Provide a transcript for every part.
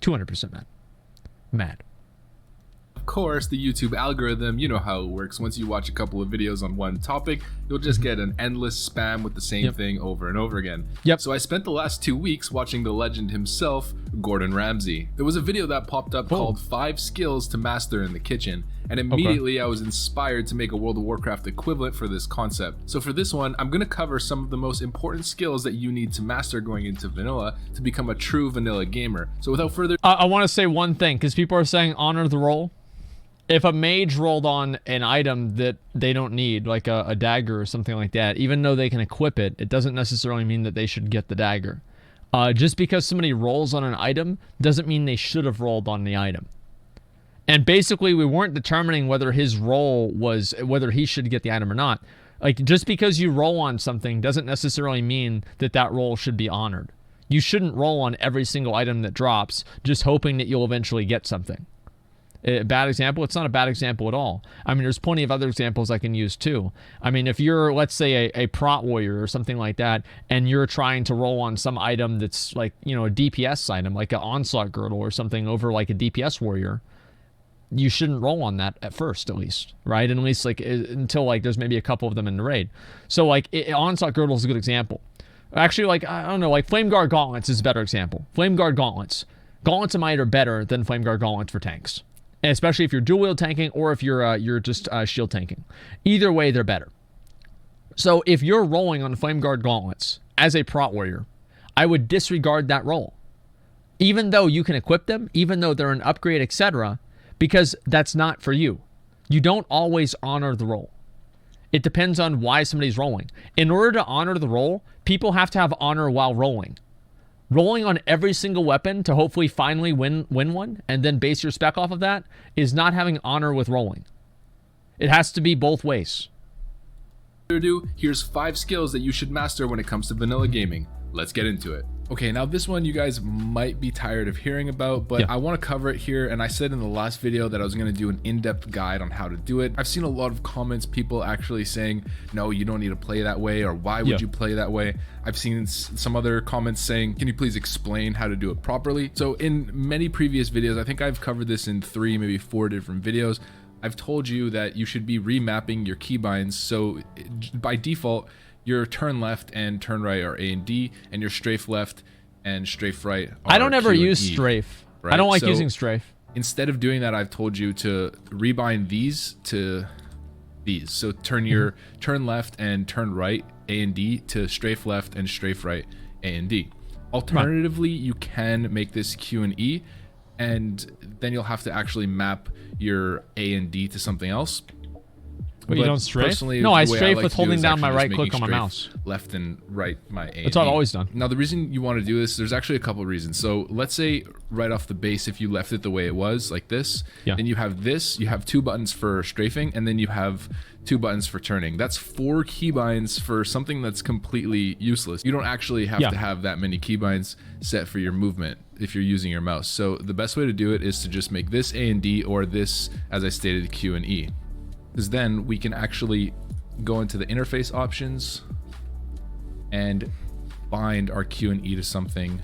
200% mad. Mad. Of course, the YouTube algorithm, you know how it works. Once you watch a couple of videos on one topic, you'll just get an endless spam with the same thing over and over again. So I spent the last 2 weeks watching the legend himself, Gordon Ramsay. There was a video that popped up called 5 Skills to Master in the Kitchen, and immediately I was inspired to make a World of Warcraft equivalent for this concept. So for this one, I'm going to cover some of the most important skills that you need to master going into vanilla to become a true vanilla gamer. So without further I want to say one thing, because people are saying honor the roll. If a mage rolled on an item that they don't need, like a dagger or something like that, even though they can equip it, it doesn't necessarily mean that they should get the dagger. Just because somebody rolls on an item doesn't mean they should have rolled on the item. And basically, we weren't determining whether his roll was, whether he should get the item or not. Like, just because you roll on something doesn't necessarily mean that that roll should be honored. You shouldn't roll on every single item that drops, just hoping that you'll eventually get something. A bad example? It's not a bad example at all. I mean, there's plenty of other examples I can use too. I mean, if you're, let's say, a prot warrior or something like that, and you're trying to roll on some item that's like, you know, a DPS item, like an onslaught girdle or something over like a DPS warrior, you shouldn't roll on that at first, at least, right? And at least like until like there's maybe a couple of them in the raid. So like onslaught girdle is a good example. Actually, like, I don't know, like Flame Guard gauntlets is a better example. Flame Guard gauntlets. Gauntlets of Might are better than Flame Guard gauntlets for tanks. And especially if you're dual wield tanking or if you're just shield tanking. Either way, they're better. So if you're rolling on Flame Guard gauntlets as a prot warrior, I would disregard that roll. Even though you can equip them, even though they're an upgrade, etc., because that's not for you. You don't always honor the roll. It depends on why somebody's rolling. In order to honor the roll, people have to have honor while rolling. Rolling on every single weapon to hopefully finally win one and then base your spec off of that is not having honor with rolling. It has to be both ways. Here's 5 skills that you should master when it comes to vanilla gaming. Let's get into it. Okay, now this one you guys might be tired of hearing about, but I want to cover it here. And I said in the last video that I was going to do an in-depth guide on how to do it. I've seen a lot of comments, people actually saying, no, you don't need to play that way, or why would you play that way? I've seen some other comments saying, can you please explain how to do it properly? So in many previous videos, I think I've covered this in 3, maybe 4 different videos. I've told you that you should be remapping your keybinds. So by default, your turn left and turn right are A and D, and your strafe left and strafe right are I don't ever Q use and E, strafe. right? I don't like So using strafe. Instead of doing that, I've told you to rebind these to these. So turn your turn left and turn right A and D to strafe left and strafe right A and D. Alternatively, you can make this Q and E, and then you'll have to actually map your A and D to something else. But you don't strafe? No, I strafe with holding down my right click on my mouse. Left and right, my A. That's what I've always done. Now, the reason you want to do this, there's actually a couple of reasons. So let's say right off the base, if you left it the way it was, like this, then you have this, you have 2 buttons for strafing, and then you have 2 buttons for turning. That's 4 keybinds for something that's completely useless. You don't actually have to have that many keybinds set for your movement if you're using your mouse. So the best way to do it is to just make this A and D, or this, as I stated, Q and E. Because then we can actually go into the interface options and bind our Q and E to something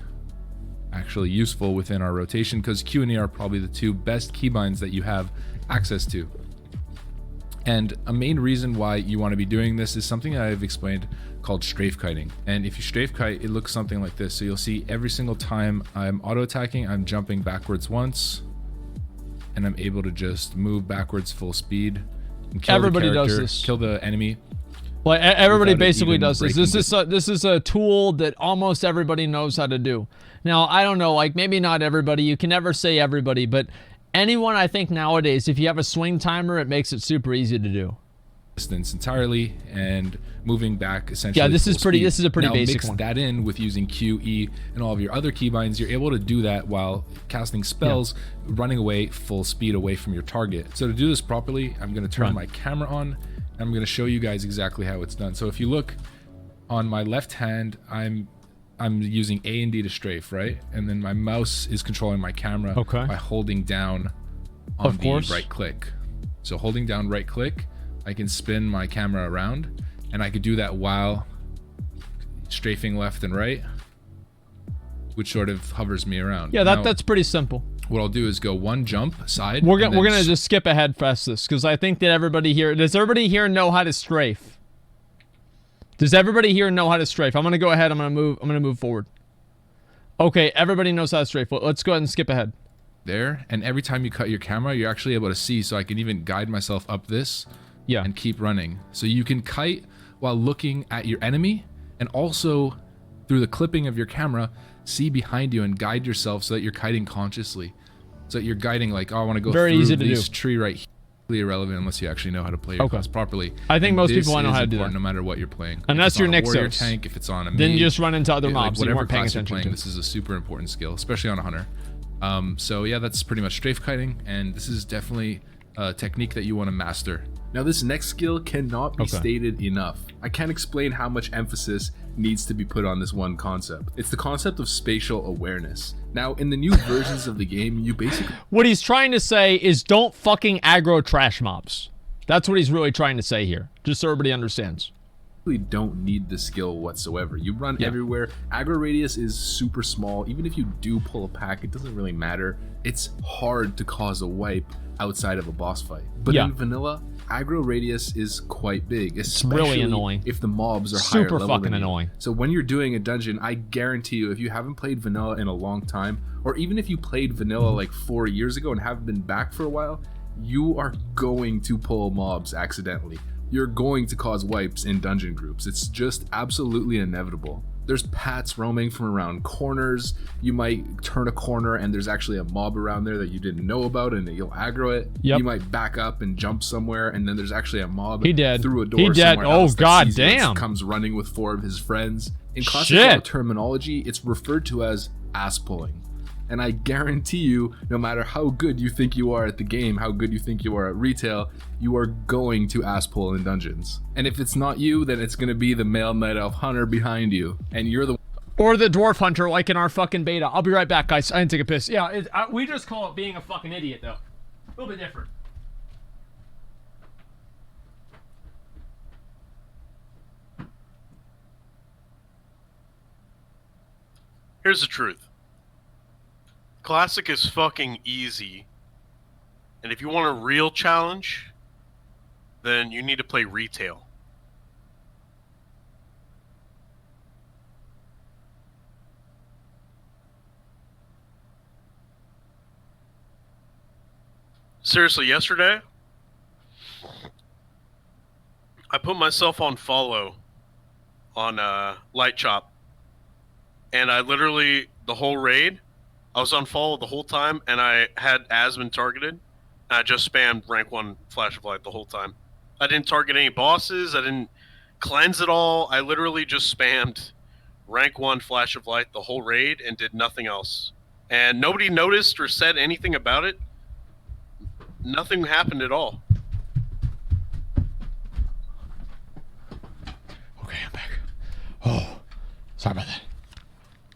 actually useful within our rotation, because Q and E are probably the 2 best keybinds that you have access to. And a main reason why you want to be doing this is something that I've explained called strafe kiting. And if you strafe kite, it looks something like this. So you'll see every single time I'm auto attacking, I'm jumping backwards once, and I'm able to just move backwards full speed. Everybody does this. Kill the enemy. Well, everybody basically does this. This is a tool that almost everybody knows how to do. Now, I don't know, like maybe not everybody. You can never say everybody, but anyone, I think nowadays, if you have a swing timer, it makes it super easy to do. Distance entirely and moving back essentially. Yeah, this is pretty. Speed. This is a pretty basic mix one. That in with using Q, E, and all of your other keybinds, you're able to do that while casting spells, running away full speed away from your target. So to do this properly, I'm going to turn my camera on, and I'm going to show you guys exactly how it's done. So if you look on my left hand, I'm using A and D to strafe, right? And then my mouse is controlling my camera by holding down on the right click. So holding down right click, I can spin my camera around, and I could do that while strafing left and right. which sort of hovers me around. Yeah, now, that's pretty simple. What I'll do is go one jump side. We're gonna just skip ahead past this because I think that everybody here does everybody here know how to strafe? Does everybody here know how to strafe? I'm gonna go ahead. I'm gonna move forward. Okay, everybody knows how to strafe. Let's go ahead and skip ahead. There, and every time you cut your camera, you're actually able to see. So I can even guide myself up this. Yeah. And keep running. So you can kite while looking at your enemy, and also through the clipping of your camera, see behind you and guide yourself so that you're kiting consciously. So that you're guiding like, oh, I want to go through this tree right here. Irrelevant unless you actually know how to play your class properly. I think most people know how to do that. No matter what you're playing. Unless you're warrior tank, if it's on a then mage, you just run into other mobs. Like you weren't paying attention to. This is a super important skill, especially on a hunter. So yeah, that's pretty much strafe kiting, and this is definitely a technique that you want to master. Now this next skill cannot be stated enough. I can't explain how much emphasis needs to be put on this one concept. It's the concept of spatial awareness. Now in the new versions of the game, you basically... What he's trying to say is don't fucking aggro trash mobs. That's what he's really trying to say here, just so everybody understands. You don't need the skill whatsoever. You run everywhere. Aggro radius is super small. Even if you do pull a pack, it doesn't really matter. It's hard to cause a wipe outside of a boss fight. But in vanilla, aggro radius is quite big, especially really annoying if the mobs are higher level fucking than you. annoying. So when you're doing a dungeon, I guarantee you, if you haven't played vanilla in a long time, or even if you played vanilla like 4 years ago and haven't been back for a while, you are going to pull mobs accidentally. You're going to cause wipes in dungeon groups. It's just absolutely inevitable. There's pats roaming from around corners. You might turn a corner and there's actually a mob around there that you didn't know about and you'll aggro it. Yep. You might back up and jump somewhere and then there's actually a mob through a door somewhere else that god sees you damn. and comes running with 4 of his friends. In classical terminology, it's referred to as ass pulling. And I guarantee you, no matter how good you think you are at the game, how good you think you are at retail, you are going to ass pull in dungeons. And if it's not you, then it's going to be the male night elf hunter behind you. And you're the... Or the dwarf hunter, like in our fucking beta. I'll be right back, guys. I didn't take a piss. Yeah, we just call it being a fucking idiot, though. A little bit different. Here's the truth. Classic is fucking easy, and if you want a real challenge, then you need to play retail. Seriously, yesterday, I put myself on follow on Light Chop, and I literally, the whole raid, I was on follow the whole time, and I had Asmon targeted, and I just spammed rank 1 Flash of Light the whole time. I didn't target any bosses, I didn't cleanse at all, I literally just spammed rank 1 Flash of Light the whole raid and did nothing else. And nobody noticed or said anything about it. Nothing happened at all. Okay, I'm back. Oh, sorry about that.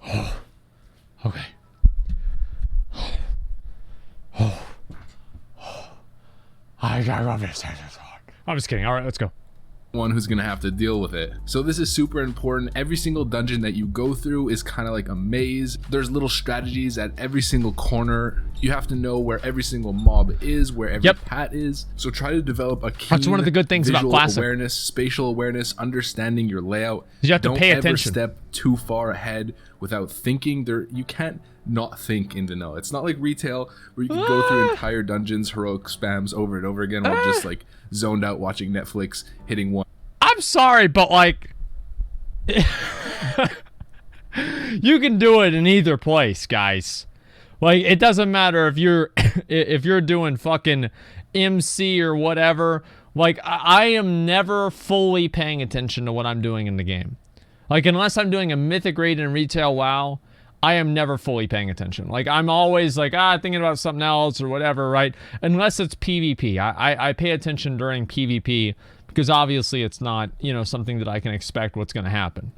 Oh, okay. I love this. I'm just kidding. All right, let's go. One who's gonna have to deal with it. So this is super important. Every single dungeon that you go through is kind of like a maze. There's little strategies at every single corner. You have to know where every single mob is, where every pat is. So try to develop a keen That's one of the good things about Classic. Awareness, spatial awareness, understanding your layout. You have to pay attention. Don't ever step too far ahead without thinking. You can't not think in vanilla. It's not like retail where you can go through entire dungeons, heroic spams over and over again while just like zoned out watching Netflix, hitting one. I'm sorry, but like you can do it in either place, guys. Like it doesn't matter if you're doing fucking MC or whatever. Like I am never fully paying attention to what I'm doing in the game. Like unless I'm doing a mythic raid in retail WoW, I am never fully paying attention. Like I'm always like thinking about something else or whatever, right? Unless it's PvP. I pay attention during PvP because obviously it's not, something that I can expect what's going to happen.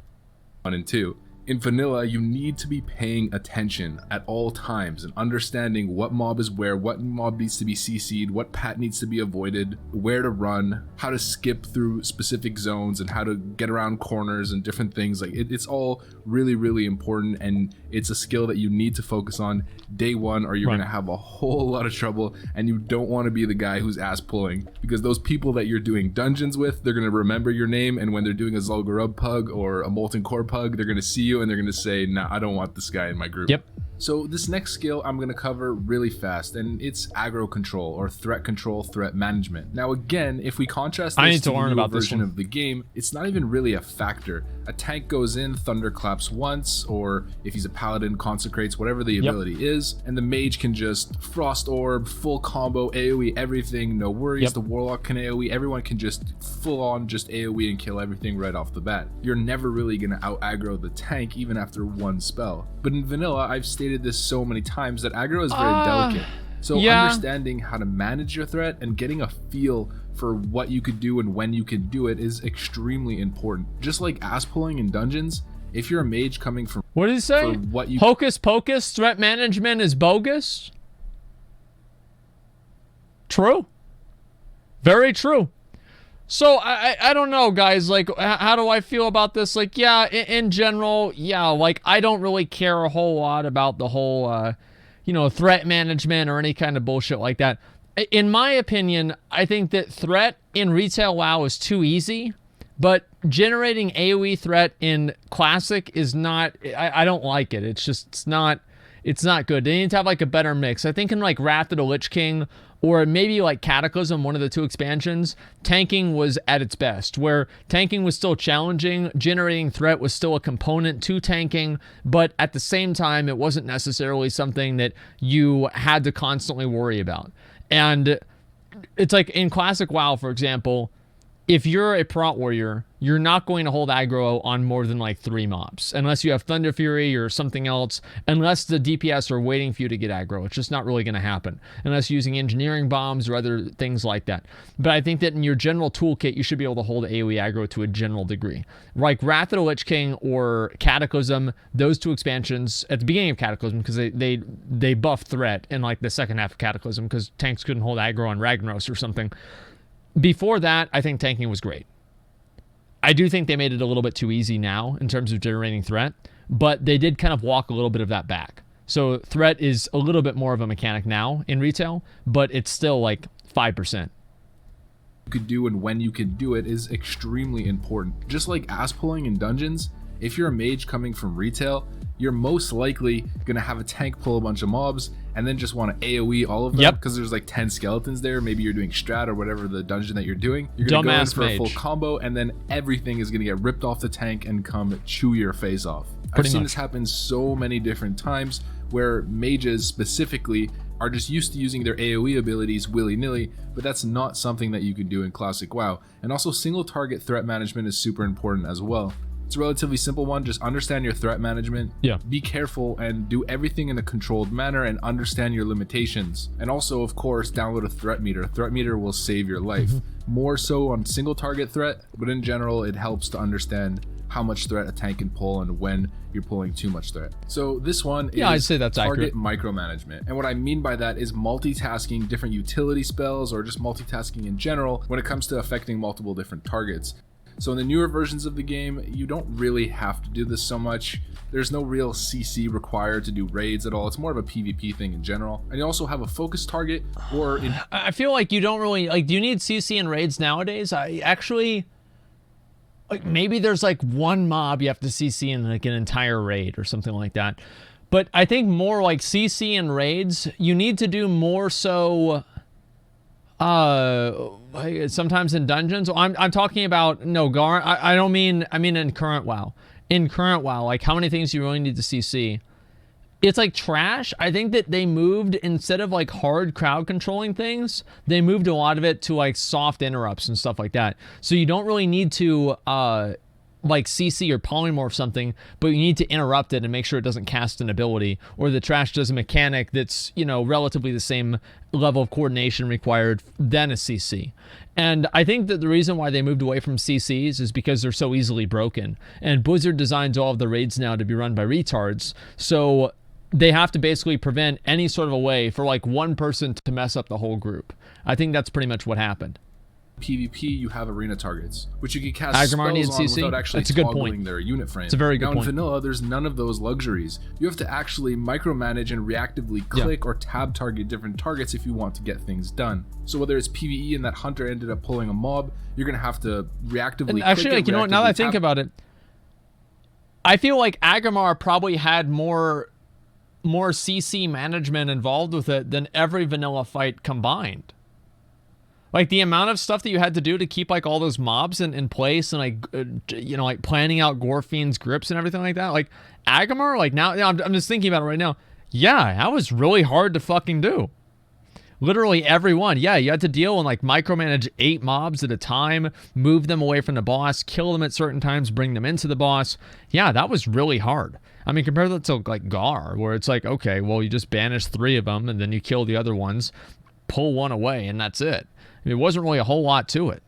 1 and 2. In vanilla, you need to be paying attention at all times and understanding what mob is where, what mob needs to be CC'd, what pat needs to be avoided, where to run, how to skip through specific zones, and how to get around corners and different things. Like it's all really, really important, and it's a skill that you need to focus on day one, or you're Right. going to have a whole lot of trouble, and you don't want to be the guy who's ass pulling, because those people that you're doing dungeons with, they're going to remember your name, and when they're doing a Zul'Gurub pug or a Molten Core pug, they're going to see you and they're going to say, nah, I don't want this guy in my group. Yep. So this next skill I'm going to cover really fast, and it's aggro control or threat control, threat management. Now again, if we contrast I this need to to the learn newer about this version one. of the game, it's not even really a factor. A tank goes in, thunderclaps once, or if he's a paladin, consecrates, whatever the ability is, and the mage can just frost orb, full combo, AoE everything, no worries. Yep. The warlock can AoE, everyone can just full on just AoE and kill everything right off the bat. You're never really going to out aggro the tank even after one spell. But in vanilla, I've stated this so many times that aggro is very delicate. So yeah. understanding how to manage your threat and getting a feel for what you could do and when you can do it is extremely important. Just like ass pulling in dungeons, if you're a mage coming from What did he say? for what you Hocus pocus, threat management is bogus? True. Very true. So I don't know, guys, like how do I feel about this? Like, yeah, in general, yeah, like I don't really care a whole lot about the whole threat management or any kind of bullshit like that. In my opinion, I think that threat in retail WoW is too easy, but generating AoE threat in classic is not, I don't like it. It's not good. They need to have like a better mix. I think in like Wrath of the Lich King or maybe like Cataclysm, one of the two expansions, tanking was at its best, where tanking was still challenging, generating threat was still a component to tanking, but at the same time, it wasn't necessarily something that you had to constantly worry about. And it's like in Classic WoW, for example, if you're a prot warrior, you're not going to hold aggro on more than like 3 mobs, unless you have Thunder Fury or something else, unless the DPS are waiting for you to get aggro. It's just not really going to happen, unless you're using engineering bombs or other things like that. But I think that in your general toolkit, you should be able to hold AoE aggro to a general degree. Like Wrath of the Lich King or Cataclysm, those two expansions, at the beginning of Cataclysm, because they buffed threat in like the second half of Cataclysm, because tanks couldn't hold aggro on Ragnaros or something. Before that, I think tanking was great. I do think they made it a little bit too easy now in terms of generating threat, but they did kind of walk a little bit of that back. So threat is a little bit more of a mechanic now in retail, but it's still like 5%. you could do and when you can do it is extremely important. Just like ass pulling in dungeons, if you're a mage coming from retail, you're most likely going to have a tank pull a bunch of mobs and then just want to AoE all of them because there's like 10 skeletons there. Maybe you're doing strat or whatever the dungeon that you're doing. You're going to go in for a full combo, and then everything is going to get ripped off the tank and come chew your face off. I've seen this happen so many different times where mages specifically are just used to using their AoE abilities willy-nilly, but that's not something that you can do in Classic WoW. And also single target threat management is super important as well. It's a relatively simple one. Just understand your threat management. Be careful and do everything in a controlled manner and understand your limitations. And also, of course, download a threat meter. Threat meter will save your life. More so on single target threat, but in general, it helps to understand how much threat a tank can pull and when you're pulling too much threat. So this one is I'd say that's target accurate. Micromanagement. And what I mean by that is multitasking different utility spells or just multitasking in general when it comes to affecting multiple different targets. So in the newer versions of the game, you don't really have to do this so much. There's no real CC required to do raids at all. It's more of a PvP thing in general. And you also have a focus target or... I feel like you don't really... Like, do you need CC in raids nowadays? I actually... Like, maybe there's like one mob you have to CC in like an entire raid or something like that. But I think more like CC in raids, you need to do more so... sometimes in dungeons. I'm talking about I don't mean, I mean in current WoW. In current WoW, like how many things you really need to CC. It's like trash. I think that they moved, instead of like hard crowd controlling things, they moved a lot of it to like soft interrupts and stuff like that. So you don't really need to like CC or polymorph something, but you need to interrupt it and make sure it doesn't cast an ability, or the trash does a mechanic that's, you know, relatively the same level of coordination required than a CC. And I think that the reason why they moved away from CCs is because they're so easily broken. And Blizzard designs all of the raids now to be run by retards, so they have to basically prevent any sort of a way for like one person to mess up the whole group. I think that's pretty much what happened. PvP, you have arena targets, which you can cast Agrimar needs spells on CC? without actually That's a good toggling point. their unit frame. It's a very good now, point. in vanilla, there's none of those luxuries. You have to actually micromanage and reactively click or tab target different targets if you want to get things done. So whether it's PvE and that hunter ended up pulling a mob, you're going to have to reactively and actually, click like, you know what, now that I think about it, I feel like Agrimar probably had more CC management involved with it than every vanilla fight combined. Like, the amount of stuff that you had to do to keep, like, all those mobs in place and, like, you know, like, planning out Gorfiend's grips and everything like that. Like, Agrimar, like, now, I'm just thinking about it right now. Yeah, that was really hard to fucking do. Literally every one. Yeah, you had to deal and, like, micromanage 8 mobs at a time, move them away from the boss, kill them at certain times, bring them into the boss. Yeah, that was really hard. I mean, compare that to, like, Gar, where it's like, okay, well, you just banish 3 of them, and then you kill the other ones, pull one away, and that's it. It wasn't really a whole lot to it.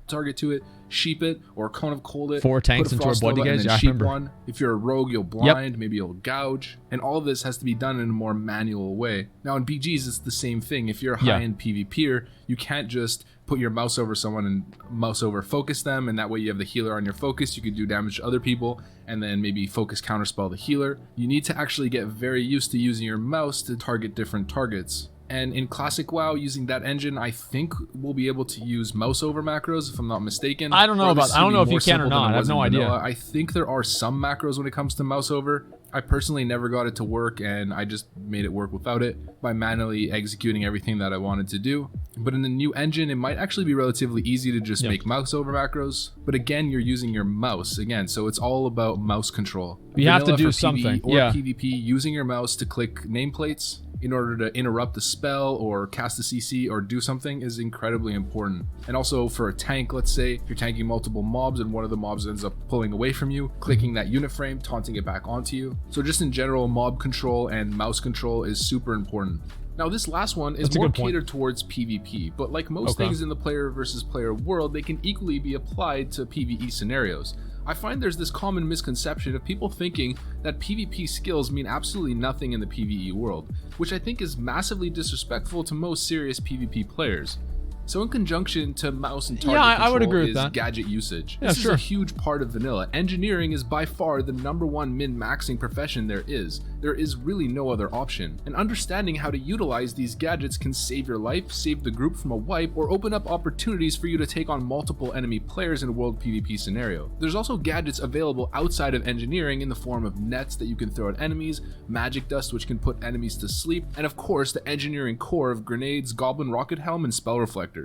Target to it, sheep it, or cone of cold it. 4 tanks put into a blood Frost Nova, gauge. and I then sheep remember. one. If you're a rogue, you'll blind, maybe you'll gouge, and all of this has to be done in a more manual way. Now in BGs, it's the same thing. If you're a high-end PvPer, you can't just put your mouse over someone and mouse over focus them, and that way you have the healer on your focus. You could do damage to other people, and then maybe focus counterspell the healer. You need to actually get very used to using your mouse to target different targets. And in classic WoW, using that engine, I think we'll be able to use mouse over macros, if I'm not mistaken. I don't know about. I don't know if you can or not. I have no idea. I think there are some macros when it comes to mouse over. I personally never got it to work, and I just made it work without it by manually executing everything that I wanted to do. But in the new engine, it might actually be relatively easy to just make mouse over macros. But again, you're using your mouse again, so it's all about mouse control. You have to do for something. PvE or PvP, using your mouse to click nameplates in order to interrupt a spell or cast a CC or do something is incredibly important. And also for a tank, let's say if you're tanking multiple mobs and one of the mobs ends up pulling away from you, clicking that unit frame, taunting it back onto you. So just in general, mob control and mouse control is super important. Now this last one is more catered towards PvP, but like most things in the player versus player world, they can equally be applied to PvE scenarios. I find there's this common misconception of people thinking that PvP skills mean absolutely nothing in the PvE world, which I think is massively disrespectful to most serious PvP players. So in conjunction to mouse and target control I would agree with is that. gadget usage. Yeah, This is a huge part of vanilla. Engineering is by far the #1 min-maxing profession there is. There is really no other option. And understanding how to utilize these gadgets can save your life, save the group from a wipe, or open up opportunities for you to take on multiple enemy players in a world PvP scenario. There's also gadgets available outside of engineering in the form of nets that you can throw at enemies, magic dust which can put enemies to sleep, and of course the engineering core of grenades, goblin rocket helm, and spell reflectors.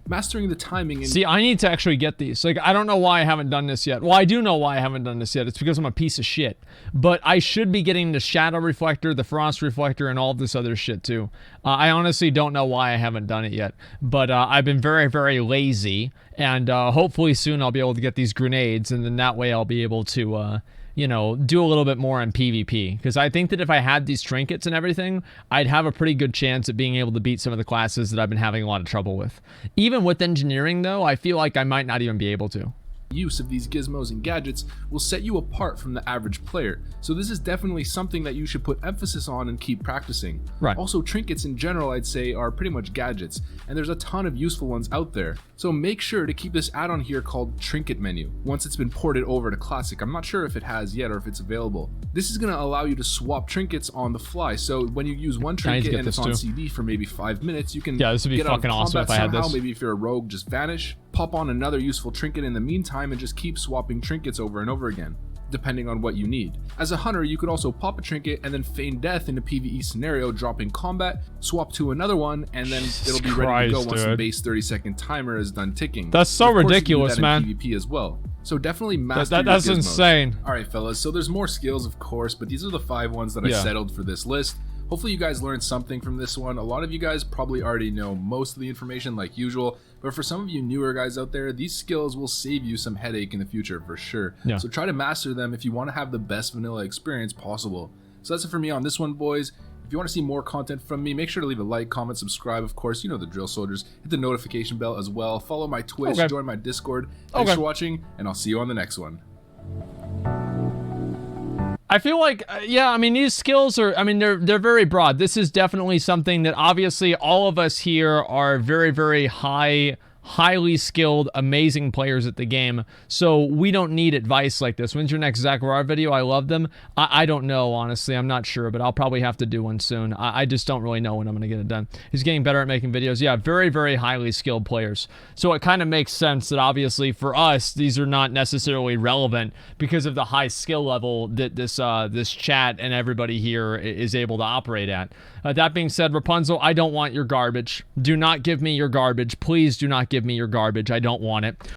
Mastering the timing and See, I need to actually get these. Like, I don't know why I haven't done this yet. Well, I do know why I haven't done this yet. It's because I'm a piece of shit. But I should be getting the shadow reflector, the frost reflector, and all this other shit too. I honestly don't know why I haven't done it yet. But I've been very, very lazy. And hopefully soon I'll be able to get these grenades. And then that way I'll be able to... you know, do a little bit more on PvP. Because I think that if I had these trinkets and everything, I'd have a pretty good chance at being able to beat some of the classes that I've been having a lot of trouble with. Even with engineering, though, I feel like I might not even be able to. use of these gizmos and gadgets will set you apart from the average player. So this is definitely something that you should put emphasis on and keep practicing. Right. Also, trinkets in general, I'd say, are pretty much gadgets, and there's a ton of useful ones out there. So make sure to keep this add-on here called Trinket Menu once it's been ported over to Classic. I'm not sure if it has yet or if it's available. This is going to allow you to swap trinkets on the fly. So when you use one trinket and it's on CD for maybe 5 minutes, you can this would be get fucking out of awesome if combat I had somehow. this. Maybe if you're a rogue, just vanish, pop on another useful trinket in the meantime, and just keep swapping trinkets over and over again, depending on what you need. As a hunter, you could also pop a trinket and then feign death in a PvE scenario, drop in combat, swap to another one, and then it'll be ready to go once the base 30-second timer is done ticking. That's so ridiculous, man. In PvP as well. So definitely master your that's gizmos. insane. All right, fellas. So there's more skills, of course, but these are the 5 ones that I settled for this list. Hopefully you guys learned something from this one. A lot of you guys probably already know most of the information like usual, but for some of you newer guys out there, these skills will save you some headache in the future for sure. Yeah. So try to master them if you want to have the best vanilla experience possible. So that's it for me on this one, boys. If you want to see more content from me, make sure to leave a like, comment, subscribe. Of course, you know the drill, soldiers. Hit the notification bell as well. Follow my Twitch, join my Discord. Thanks for watching, and I'll see you on the next one. I feel like, yeah, I mean, these skills are, I mean, they're very broad. This is definitely something that obviously all of us here are very, very highly skilled, amazing players at the game. So we don't need advice like this. When's your next Zachariah video? I love them. I don't know, honestly. I'm not sure, but I'll probably have to do one soon. I just don't really know when I'm going to get it done. He's getting better at making videos. Yeah, very, very highly skilled players. So it kind of makes sense that obviously for us, these are not necessarily relevant because of the high skill level that this chat and everybody here is able to operate at. That being said, Rapunzel, I don't want your garbage. Do not give me your garbage. Please do not give me your garbage. I don't want it.